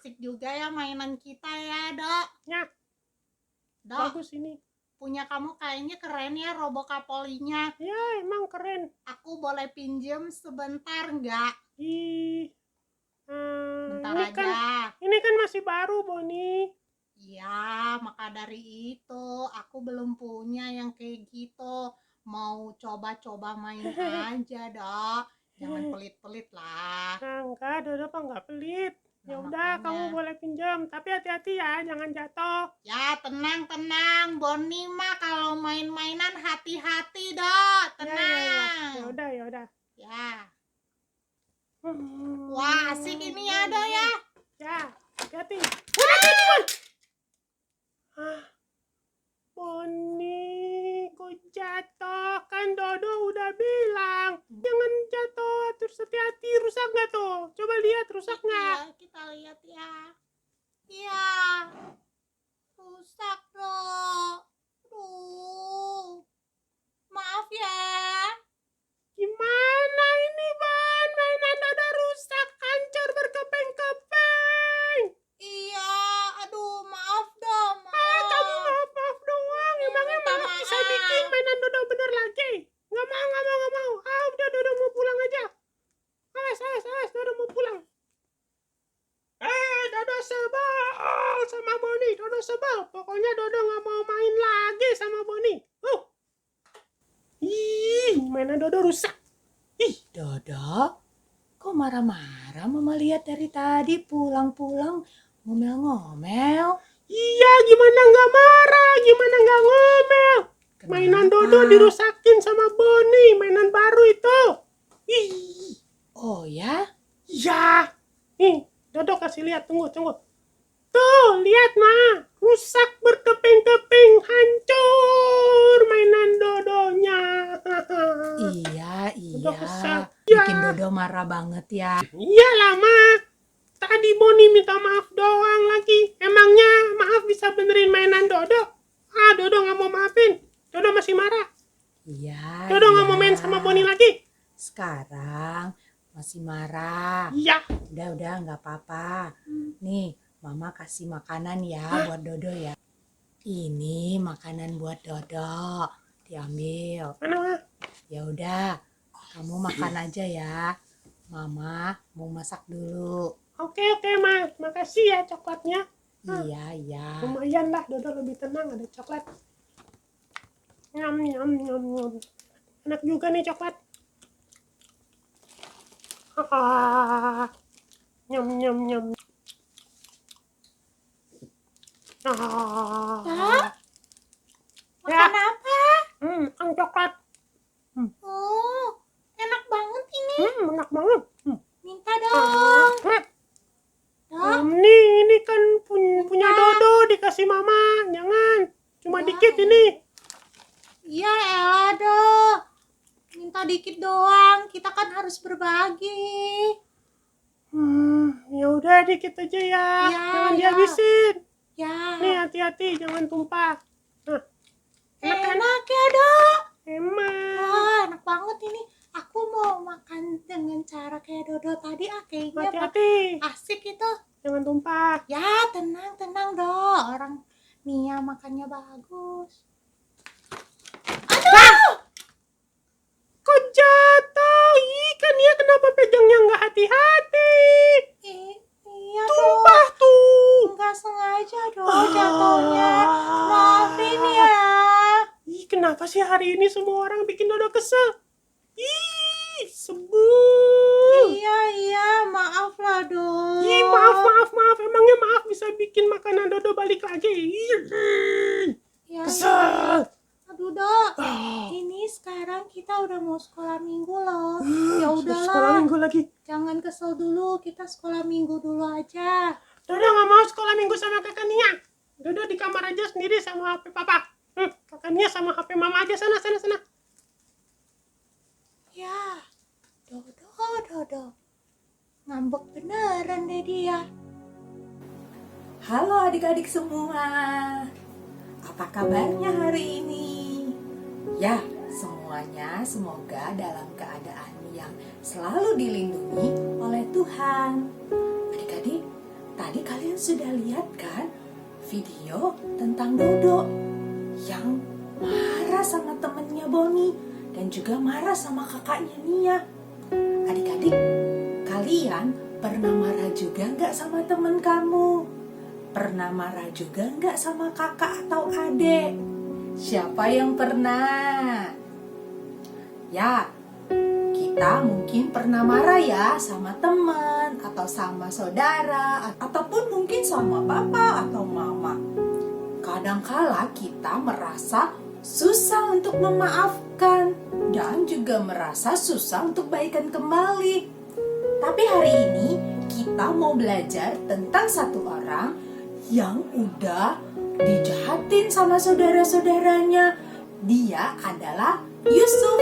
asik juga ya mainan kita ya, Dok. Ya, Dok, bagus ini. punya kamu kayaknya keren ya Robocapolinya. Ya, emang keren. Aku boleh pinjem sebentar nggak? Ih, Bentar ini aja. ini kan masih baru, Boni. Iya, maka dari itu aku belum punya yang kayak gitu. Mau coba-coba main aja, Dok. Jangan pelit-pelit lah. Enggak, Dodo mah nggak pelit. Ya Nah, udah, makanya. kamu boleh pinjam, tapi hati-hati ya, jangan jatuh. Ya, tenang. Boni mah kalau main-mainan hati-hati, Dok. Tenang. Ya udah. Ya. Wah, asik ini ya, Dok ya. Ya, hati-hati. Boni, kok jatuh? Kan Dodo udah bilang, jangan jatuh, terus hati-hati, rusak nggak tuh? Coba lihat, rusak nggak? Iya, kita lihat ya. Iya. Rusak, Dok. Aduh. Maaf ya. Gimana ini, Ban? Mainan Dodo rusak, hancur berkeping-keping. Iya, aduh, maaf dong, Kamu maaf. maaf doang. Emangnya Minta maaf bisa bikin maaf. mainan Dodo bener lagi? Nggak mau. Udah Dodo mau pulang aja. Awas, Dodo mau pulang. Dodo sebel sama Boni. Dodo sebel. Pokoknya Dodo nggak mau main lagi sama Boni. Mainan Dodo rusak. Dodo, kok marah-marah? Mama lihat dari tadi pulang-pulang ngomel-ngomel. Iya, gimana nggak marah? Gimana nggak ngomel? Kenapa? Mainan Dodo dirusakin sama Boni. Mainan baru itu. Oh ya? Ya. Nih, Dodo kasih lihat. Tunggu. Tuh, lihat Ma. Rusak berkeping-keping. Hancur mainan Dodonya. Iya. Dodo kesal. Bikin Dodo marah banget ya. Iyalah Ma. Tadi Boni minta maaf doang lagi. Emangnya maaf bisa benerin mainan Dodo? Dodo nggak mau maafin. Dodo masih marah. Iya. Dodo nggak mau main sama Boni lagi. Sekarang masih marah. Iya. Udah nggak apa-apa. Nih, Mama kasih makanan ya buat Dodo ya. Ini makanan buat Dodo. Diambil. Mana Ma? Ya udah, kamu makan aja ya. Mama mau masak dulu. Oke Ma. Makasih ya coklatnya. Iya. Lumayan lah, Dodo lebih tenang ada coklat. Nyam. Enak juga nih coklat. Nyam. Makan apa? Coklat. Oh, enak banget ini. Enak banget. Minta dong. Dok, Ini kan punya Dodo dikasih Mama. Jangan. Cuma dikit ini. iya elah, Dok. Minta dikit doang. Kita kan harus berbagi. Ya udah dikit aja ya. Jangan dihabisin. Ya. Nih hati-hati jangan tumpah. Enak ya, Dok. Emang. Wah, enak banget ini. Aku mau makan dengan cara kayak Dodo tadi. Kayaknya Hati-hati. asik itu. Jangan tumpah. Ya, tenang, Dok. Orang Nia makannya bagus. Aduh! Kok jatuh? Kan ya kenapa pegangnya nggak hati-hati? Iya, Tumpah Dok. tuh. Nggak sengaja, Dok, jatuhnya. Maafin ya. Kenapa sih hari ini semua orang bikin Dodo kesel? Sebel. Iya, maaf lah, Dok. Maaf. Emangnya maaf bisa bikin makanan Dodo balik lagi? Ya, Kesel. Aduh, Dok. Ini sekarang kita udah mau sekolah minggu loh. Ya udahlah. Sekolah minggu lagi. Jangan kesel dulu, kita sekolah minggu dulu aja. Dodo nggak mau sekolah minggu sama kakak Nia. Dodo di kamar aja sendiri sama HP papa. Kakak Nia sama HP mama aja sana. Ya, Dodo. Ngambek beneran deh dia. Halo adik-adik semua. Apa kabarnya hari ini? Ya, semuanya semoga dalam keadaan yang selalu dilindungi oleh Tuhan. Adik-adik, tadi kalian sudah lihat kan video tentang Dodo yang marah sama temennya Boni dan juga marah sama kakaknya Nia. Adik-adik, kalian pernah marah juga nggak sama temen kamu? Pernah marah juga nggak sama kakak atau adik? Siapa yang pernah? Ya, kita mungkin pernah marah ya sama teman atau sama saudara ataupun mungkin sama bapak atau mama. Kadangkala kita merasa susah untuk memaafkan dan juga merasa susah untuk baikan kembali. Tapi hari ini kita mau belajar tentang satu orang yang udah dijahatin sama saudara-saudaranya. Dia adalah Yusuf.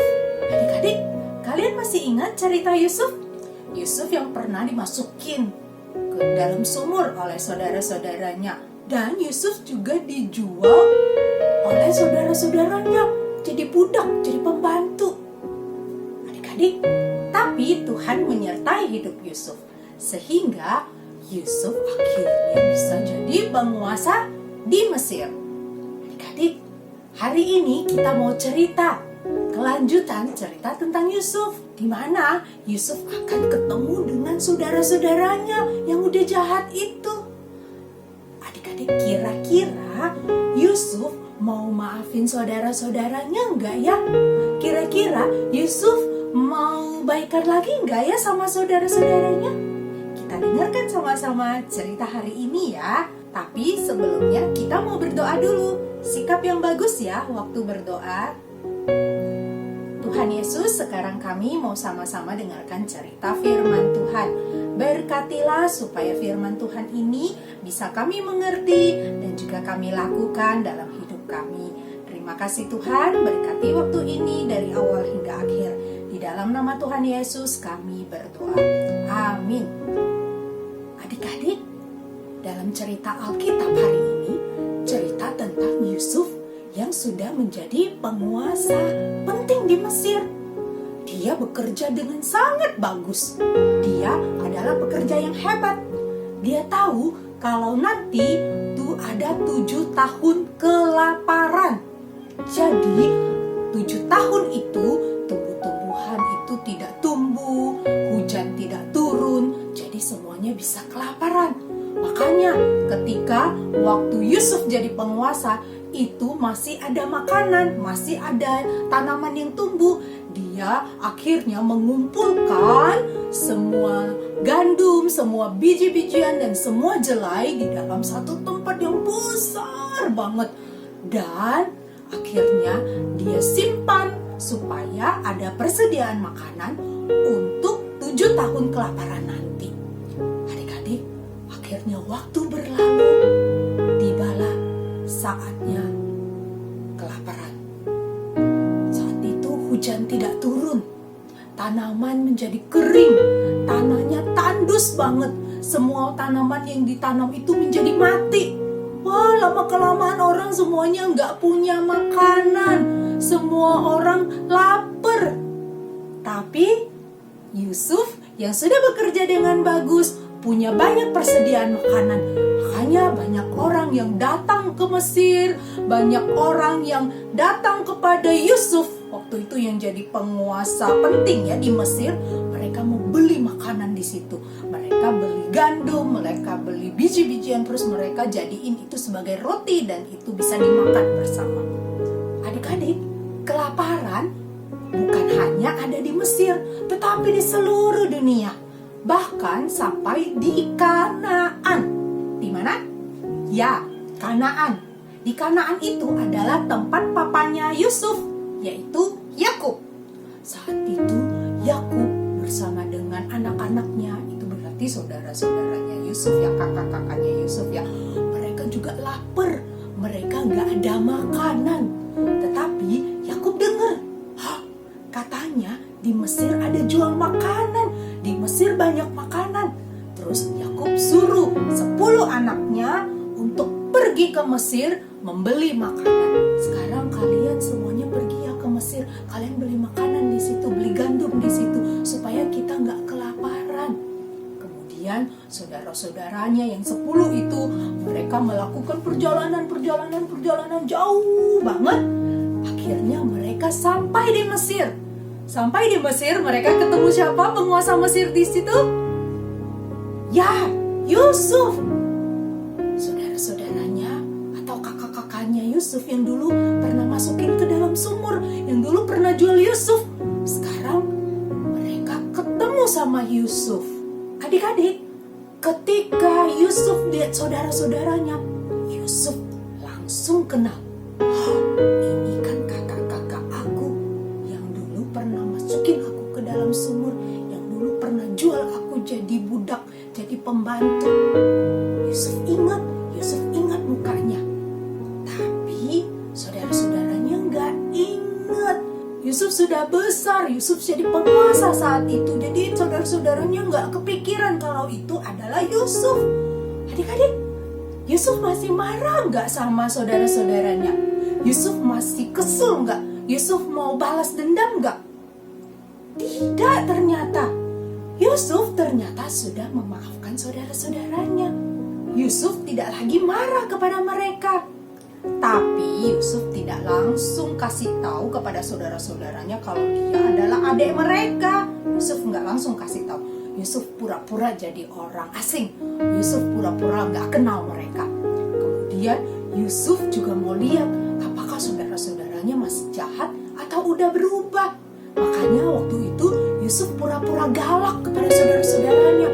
Adik-adik, kalian masih ingat cerita Yusuf? Yusuf yang pernah dimasukin ke dalam sumur oleh saudara-saudaranya. Dan Yusuf juga dijual oleh saudara-saudaranya jadi budak, jadi pembantu. Adik-adik, tapi Tuhan menyertai hidup Yusuf sehingga Yusuf akhirnya bisa jadi penguasa di Mesir. Adik-adik, hari ini kita mau cerita kelanjutan cerita tentang Yusuf, di mana Yusuf akan ketemu dengan saudara-saudaranya yang udah jahat itu. Adik-adik, kira-kira Yusuf mau maafin saudara-saudaranya enggak ya? Kira-kira Yusuf mau baikan lagi enggak ya sama saudara-saudaranya? Kita dengarkan sama-sama cerita hari ini ya. Tapi sebelumnya kita mau berdoa dulu. Sikap yang bagus ya waktu berdoa. Tuhan Yesus, sekarang kami mau sama-sama dengarkan cerita firman Tuhan. Berkatilah supaya firman Tuhan ini bisa kami mengerti dan juga kami lakukan dalam hidup kami. Terima kasih Tuhan, berkati waktu ini dari awal hingga akhir. Di dalam nama Tuhan Yesus kami berdoa. Amin. Adik-adik, dalam cerita Alkitab hari ini, cerita tentang Yusuf yang sudah menjadi penguasa penting di Mesir. Dia bekerja dengan sangat bagus. Dia adalah pekerja yang hebat. Dia tahu kalau nanti tuh ada 7 tahun kelaparan. Jadi 7 tahun itu tumbuh-tumbuhan itu tidak tumbuh, hujan tidak turun, jadi semuanya bisa kelaparan. Makanya ketika waktu Yusuf jadi penguasa, itu masih ada makanan, masih ada tanaman yang tumbuh. Dia akhirnya mengumpulkan semua gandum, semua biji-bijian dan semua jelai di dalam satu tempat yang besar banget. Dan akhirnya dia simpan supaya ada persediaan makanan untuk 7 tahun kelaparan nanti. Adik-adik, akhirnya waktu berlalu, tibalah saatnya kelaparan. Saat itu hujan tidak turun, tanaman menjadi kering, tanahnya tandus banget, semua tanaman yang ditanam itu menjadi mati. Wah, lama-kelamaan orang semuanya nggak punya makanan, semua orang lapar. Tapi Yusuf yang sudah bekerja dengan bagus, punya banyak persediaan makanan. Makanya banyak orang yang datang ke Mesir, banyak orang yang datang kepada Yusuf. Waktu itu yang jadi penguasa penting ya di Mesir, mereka mau beli makanan di situ. Mereka beli gandum, mereka beli biji-bijian, terus mereka jadiin itu sebagai roti dan itu bisa dimakan bersama. Adik-adik, kelaparan bukan hanya ada di Mesir, tetapi di seluruh dunia. Bahkan sampai di Kanaan. Di mana? Ya, Kanaan. Di Kanaan itu adalah tempat papanya Yusuf, yaitu Yakub. Saat itu Yakub bersama dengan anak-anaknya, itu berarti saudara-saudaranya Yusuf ya, kakak-kakaknya Yusuf ya, mereka juga lapar, mereka nggak ada makanan. Tetapi Yakub dengar, katanya di Mesir ada jual makanan, di Mesir banyak makanan. Terus Yakub suruh 10 anaknya untuk pergi ke Mesir membeli makanan. Sekarang kalian semuanya pergi ya ke Mesir, kalian beli makanan di situ, beli gandum di situ supaya kita nggak kelaparan. Kemudian saudara saudara-saudaranya yang 10 itu, mereka melakukan perjalanan jauh banget. Akhirnya mereka sampai di Mesir. Sampai di Mesir, mereka ketemu siapa penguasa Mesir di situ? Ya, Yusuf. Saudara-saudaranya atau kakak-kakaknya Yusuf yang dulu pernah masukin ke dalam sumur, yang dulu pernah jual Yusuf. Sekarang mereka ketemu sama Yusuf. Adik-adik, ketika Yusuf lihat saudara-saudaranya, Yusuf langsung kenal. "Oh, ini kan kakak-kakak aku yang dulu pernah masukin aku ke dalam sumur, yang dulu pernah jual aku jadi budak, jadi pembantu." Yusuf ingat mukanya. Tapi saudara-saudaranya nggak ingat. Yusuf sudah besar, Yusuf jadi penguasa saat itu. Jadi saudara-saudaranya nggak kepikiran kalau itu adalah Yusuf. Adik-adik, Yusuf masih marah nggak sama saudara-saudaranya? Yusuf masih kesel nggak? Yusuf mau balas dendam nggak? Tidak, ternyata Yusuf ternyata sudah memaafkan saudara-saudaranya. Yusuf tidak lagi marah kepada mereka. Tapi Yusuf tidak langsung kasih tahu kepada saudara-saudaranya kalau dia adalah adik mereka. Yusuf nggak langsung kasih tahu. Yusuf pura-pura jadi orang asing. Yusuf pura-pura nggak kenal mereka. Kemudian Yusuf juga mau lihat apakah saudara-saudaranya masih jahat atau udah berubah. Makanya waktu itu Yusuf pura-pura galak kepada saudara-saudaranya.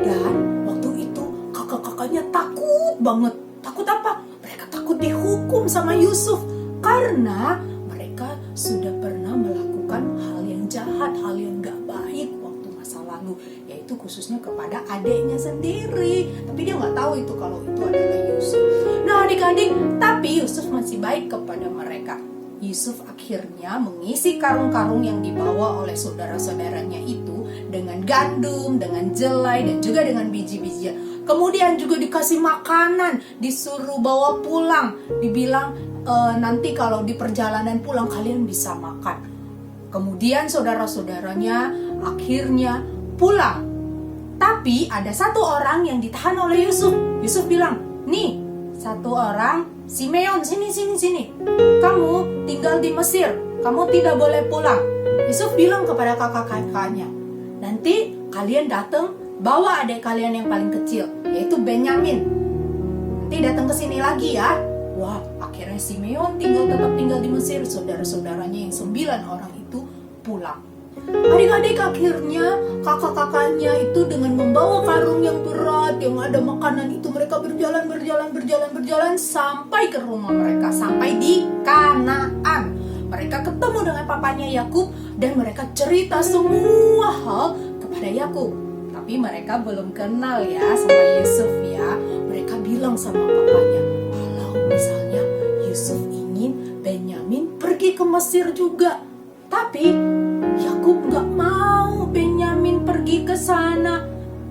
Dan waktu itu kakak-kakaknya takut banget. Takut apa? Mereka takut dihukum sama Yusuf karena mereka sudah pernah melakukan hal yang jahat, hal yang gak baik waktu masa lalu, yaitu khususnya kepada adiknya sendiri. Tapi dia gak tahu itu kalau itu adalah Yusuf. Nah adik-adik, tapi Yusuf masih baik kepada mereka. Yusuf akhirnya mengisi karung-karung yang dibawa oleh saudara-saudaranya itu dengan gandum, dengan jelai, dan juga dengan biji-bijian. Kemudian juga dikasih makanan, disuruh bawa pulang. Dibilang nanti kalau di perjalanan pulang kalian bisa makan. Kemudian saudara-saudaranya akhirnya pulang. Tapi ada satu orang yang ditahan oleh Yusuf. Yusuf bilang, "Nih, satu orang, Simeon, sini. Kamu tinggal di Mesir, kamu tidak boleh pulang." Yusuf bilang kepada kakak-kakaknya, "Nanti kalian datang bawa adik kalian yang paling kecil, yaitu Benyamin. Nanti datang ke sini lagi ya." Wah, akhirnya Simeon tetap tinggal di Mesir. Saudara-saudaranya yang 9 orang itu pulang. Adik-adik, akhirnya kakak-kakaknya itu dengan membawa karung yang berat, yang ada makanan itu, mereka berjalan sampai ke rumah mereka, sampai di Kanaan. Mereka ketemu dengan papanya Yakub dan mereka cerita semua hal kepada Yakub. Tapi mereka belum kenal ya sama Yusuf ya. Mereka bilang sama papanya, kalau misalnya Yusuf ingin Benyamin pergi ke Mesir juga. Tapi Yakub gak mau Benyamin pergi ke sana.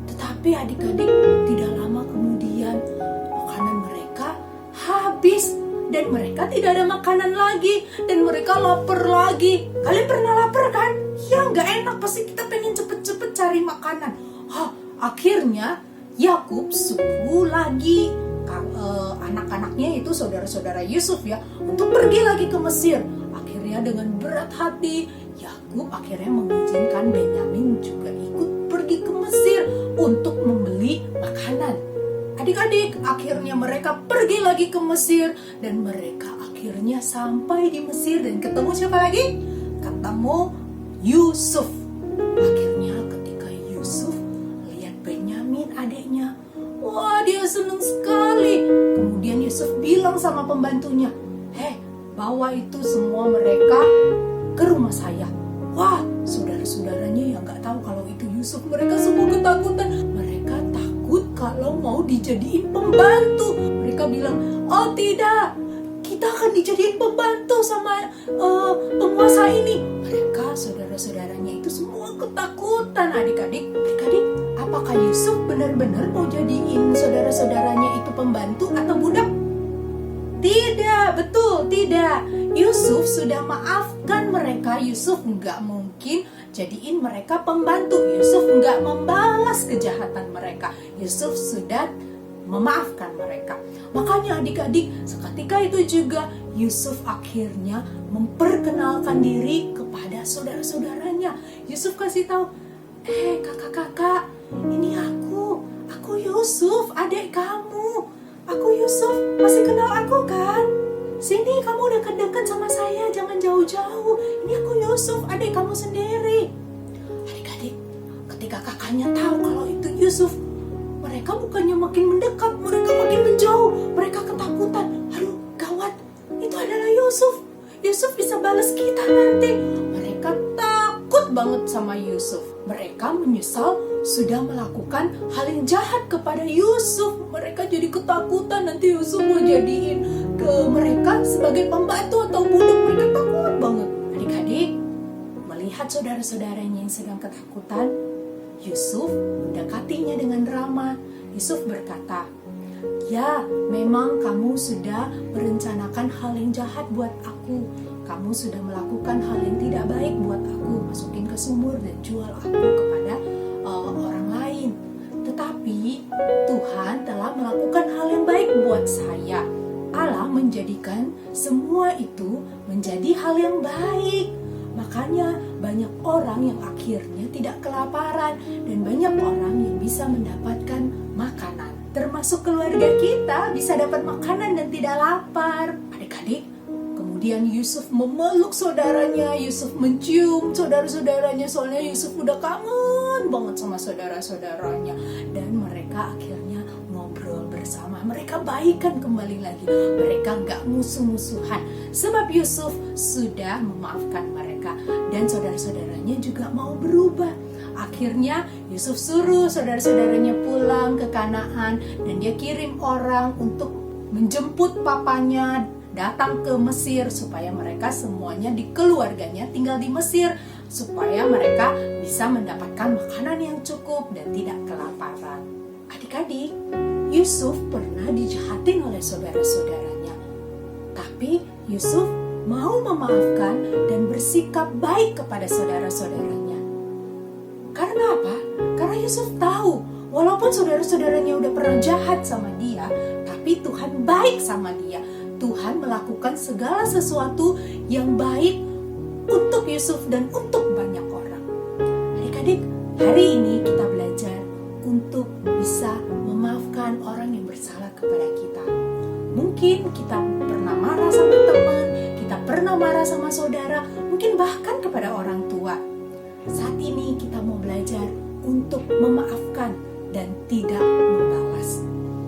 Tetapi adik-adik, tidak lama kemudian makanan mereka habis dan mereka tidak ada makanan lagi dan mereka lapar lagi. Kalian pernah lapar kan? Ya gak enak, pasti kita pengen cepet-cepet cari makanan. Akhirnya Yakub suruh lagi anak-anaknya itu saudara-saudara Yusuf ya untuk pergi lagi ke Mesir. Akhirnya dengan berat hati Yakub akhirnya mengizinkan Benyamin juga ikut pergi ke Mesir untuk membeli makanan. Adik-adik, akhirnya mereka pergi lagi ke Mesir dan mereka akhirnya sampai di Mesir dan ketemu siapa lagi? Ketemu Yusuf. Akhirnya ketika Yusuf lihat Benyamin adiknya, wah dia senang sekali. Kemudian Yusuf bilang sama pembantunya, bawa itu semua mereka ke rumah saya. Wah, saudara-saudaranya yang gak tahu kalau itu Yusuf, mereka semua ketakutan. Mereka takut kalau mau dijadiin pembantu. Mereka bilang, oh tidak, kita akan dijadiin pembantu sama penguasa ini. Mereka, saudara-saudaranya itu semua ketakutan. Adik-adik, apakah Yusuf benar-benar mau jadiin saudara-saudaranya itu pembantu atau budak? Tidak, betul, tidak. Yusuf sudah maafkan mereka. Yusuf nggak mungkin jadiin mereka pembantu. Yusuf nggak membalas kejahatan mereka. Yusuf sudah memaafkan mereka. Makanya adik-adik, seketika itu juga Yusuf akhirnya memperkenalkan diri kepada saudara-saudaranya. Yusuf kasih tahu, kakak-kakak, ini aku Yusuf, adik kamu. Aku Yusuf, masih kenal aku kan? Sini, kamu dekat-dekat sama saya, jangan jauh-jauh. Ini aku Yusuf, adik kamu sendiri. Adik-adik, ketika kakaknya tahu kalau itu Yusuf, mereka bukannya makin mendekat, mereka makin menjauh. Mereka ketakutan. Aduh, gawat, itu adalah Yusuf. Yusuf bisa balas kita nanti. Mereka takut banget sama Yusuf. Mereka menyesal sudah melakukan hal yang jahat kepada Yusuf. Mereka jadi ketakutan nanti Yusuf mau jadiin ke mereka sebagai pembantu atau budak. Mereka takut banget. Adik-adik, melihat saudara-saudaranya yang sedang ketakutan, Yusuf mendekatinya dengan ramah. Yusuf berkata, "Ya, memang kamu sudah merencanakan hal yang jahat buat aku. Kamu sudah melakukan hal yang tidak baik buat aku, masukin ke sumur dan jual aku kepada orang lain. Tetapi Tuhan telah melakukan hal yang baik buat saya. Allah menjadikan semua itu menjadi hal yang baik. Makanya banyak orang yang akhirnya tidak kelaparan dan banyak orang yang bisa mendapatkan makanan. Termasuk keluarga kita bisa dapat makanan dan tidak lapar." Adik-adik, kemudian Yusuf memeluk saudaranya, Yusuf mencium saudara-saudaranya, soalnya Yusuf udah kangen banget sama saudara-saudaranya. Dan mereka akhirnya ngobrol bersama, mereka baikan kembali lagi, mereka gak musuh-musuhan. Sebab Yusuf sudah memaafkan mereka dan saudara-saudaranya juga mau berubah. Akhirnya Yusuf suruh saudara-saudaranya pulang ke Kanaan dan dia kirim orang untuk menjemput papanya datang ke Mesir supaya mereka semuanya di keluarganya tinggal di Mesir supaya mereka bisa mendapatkan makanan yang cukup dan tidak kelaparan. Adik-adik, Yusuf pernah dijahatin oleh saudara-saudaranya. Tapi Yusuf mau memaafkan dan bersikap baik kepada saudara-saudaranya. Karena apa? Karena Yusuf tahu walaupun saudara-saudaranya udah pernah jahat sama dia, tapi Tuhan baik sama dia. Tuhan melakukan segala sesuatu yang baik untuk Yusuf dan untuk banyak orang. Adik-adik, hari ini kita belajar untuk bisa memaafkan orang yang bersalah kepada kita. Mungkin kita pernah marah sama teman, kita pernah marah sama saudara, mungkin bahkan kepada orang tua. Saat ini kita mau belajar untuk memaafkan dan tidak membalas.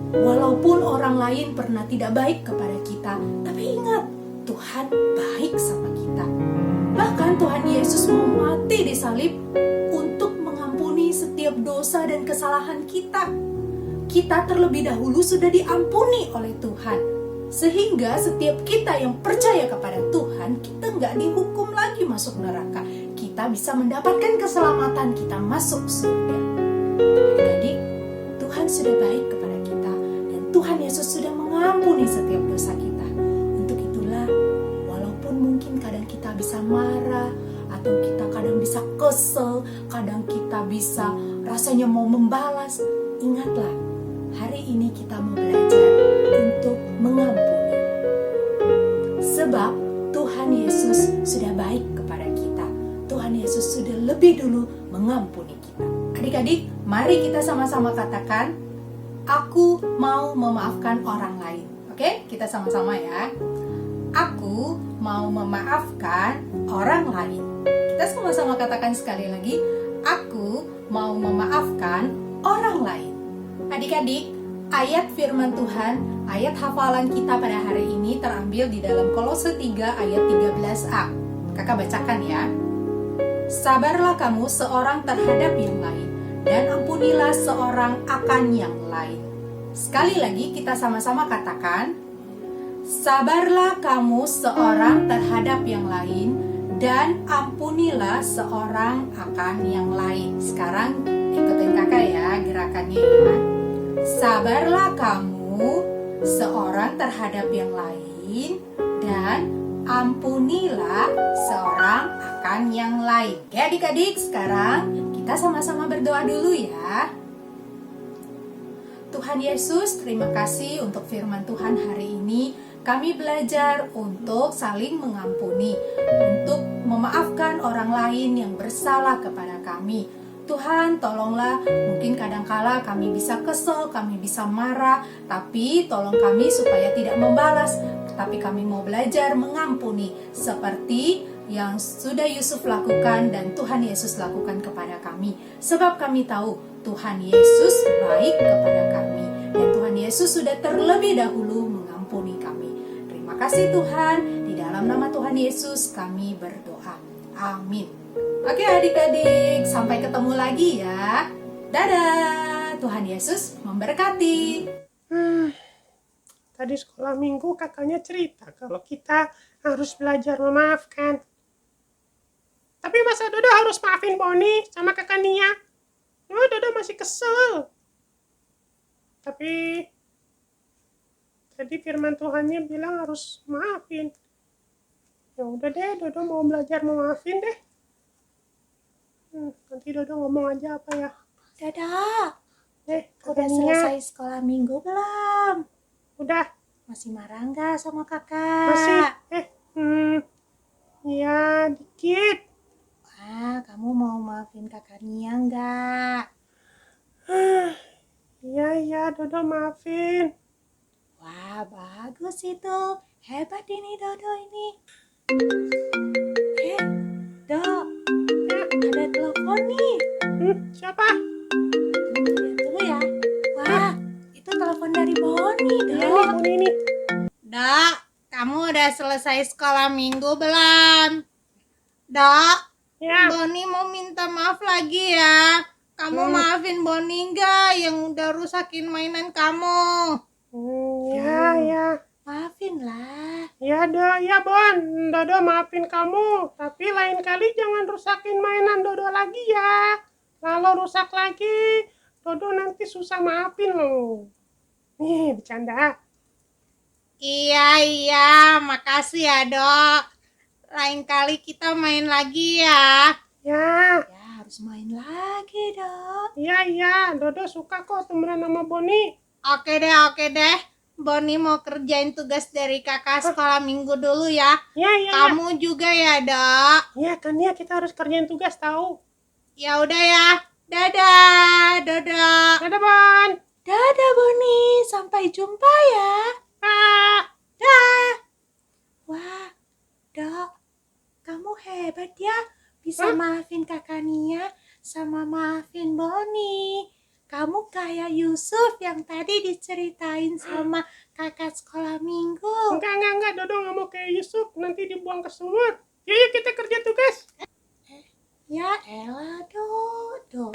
Walaupun orang lain pernah tidak baik kepada kita, tapi ingat, Tuhan baik sama kita. Bahkan Tuhan Yesus mau mati di salib untuk mengampuni setiap dosa dan kesalahan kita. Kita terlebih dahulu sudah diampuni oleh Tuhan. Sehingga setiap kita yang percaya kepada Tuhan, kita nggak dihukum lagi masuk neraka. Kita bisa mendapatkan keselamatan, kita masuk surga. Adik-adik, Tuhan sudah baik kepada kita. Tuhan Yesus sudah mengampuni setiap dosa kita. Untuk itulah, walaupun mungkin kadang kita bisa marah, atau kita kadang bisa kesel, kadang kita bisa rasanya mau membalas, ingatlah, hari ini kita mau belajar untuk mengampuni. Sebab Tuhan Yesus sudah baik kepada kita. Tuhan Yesus sudah lebih dulu mengampuni kita. Adik-adik, mari kita sama-sama katakan, aku mau memaafkan orang lain. Oke, kita sama-sama ya. Aku mau memaafkan orang lain. Kita sama-sama katakan sekali lagi. Aku mau memaafkan orang lain. Adik-adik, ayat firman Tuhan, ayat hafalan kita pada hari ini terambil di dalam Kolose 3 ayat 13a. Kakak bacakan ya. Sabarlah kamu seorang terhadap yang lain, dan ampunilah seorang akan yang lain. Sekali lagi kita sama-sama katakan, sabarlah kamu seorang terhadap yang lain, dan ampunilah seorang akan yang lain. Sekarang ikutin kakak ya gerakannya ya. Sabarlah kamu seorang terhadap yang lain, dan ampunilah seorang akan yang lain. Oke adik-adik, sekarang kita sama-sama berdoa dulu ya. Tuhan Yesus, terima kasih untuk firman Tuhan hari ini. Kami belajar untuk saling mengampuni, untuk memaafkan orang lain yang bersalah kepada kami. Tuhan, tolonglah, mungkin kadangkala kami bisa kesel, kami bisa marah, tapi tolong kami supaya tidak membalas, tapi kami mau belajar mengampuni seperti yang sudah Yusuf lakukan dan Tuhan Yesus lakukan kepada kami. Sebab kami tahu Tuhan Yesus baik kepada kami dan Tuhan Yesus sudah terlebih dahulu mengampuni kami. Terima kasih Tuhan, di dalam nama Tuhan Yesus kami berdoa. Amin. Oke adik-adik, sampai ketemu lagi ya. Dadah, Tuhan Yesus memberkati. Tadi sekolah minggu kakaknya cerita kalau kita harus belajar memaafkan. Tapi masa Dodo harus maafin Boni sama kakak Nia? Oh, Dodo masih kesel. Tapi tadi firman Tuhannya bilang harus maafin. Ya udah deh, Dodo mau belajar memaafin deh. Nanti Dodo ngomong aja apa ya? Dadah, Kakak udah Nia. selesai sekolah minggu belum? Udah, Masih marah nggak sama kakak? masih. Ya dikit. Wah, kamu mau maafin kakak Nia nggak? Iya, Dodo maafin. Wah, bagus itu. Hebat ini Dodo ini. Dok, ada telepon nih. Siapa? Lihat dulu ya. Wah, itu telepon dari Boni, Iya nih, Dok. Boni nih. Dok, kamu udah selesai sekolah minggu belum? Dok, Ya. Boni mau minta maaf lagi ya. Kamu maafin Boni nggak yang udah rusakin mainan kamu? Ya. Maafin lah. Ya, Bon. Dodo maafin kamu. Tapi lain kali jangan rusakin mainan Dodo lagi ya. Kalau rusak lagi, Dodo nanti susah maafin loh. Nih, bercanda. Iya, makasih ya dok. Lain kali kita main lagi ya. Ya, Ya, harus main lagi, Dok. iya. Dodo suka kok temenan sama Boni. Oke deh. Boni mau kerjain tugas dari kakak sekolah minggu dulu ya. Ya. Kamu juga ya dok. Iya kan ya, kita harus kerjain tugas tahu. Ya udah ya. Dadah, dodok. Dadah, Bon. Dadah, Boni. Sampai jumpa ya. Dah. Wah, Dok. Kamu hebat ya. Bisa maafin kakak Nia sama maafin Boni. Kamu kayak Yusuf yang tadi diceritain sama kakak sekolah minggu. Enggak. Dodo nggak mau kayak Yusuf. Nanti dibuang ke sumur. Yuk, kita kerja tugas. Ya elah, Dodo.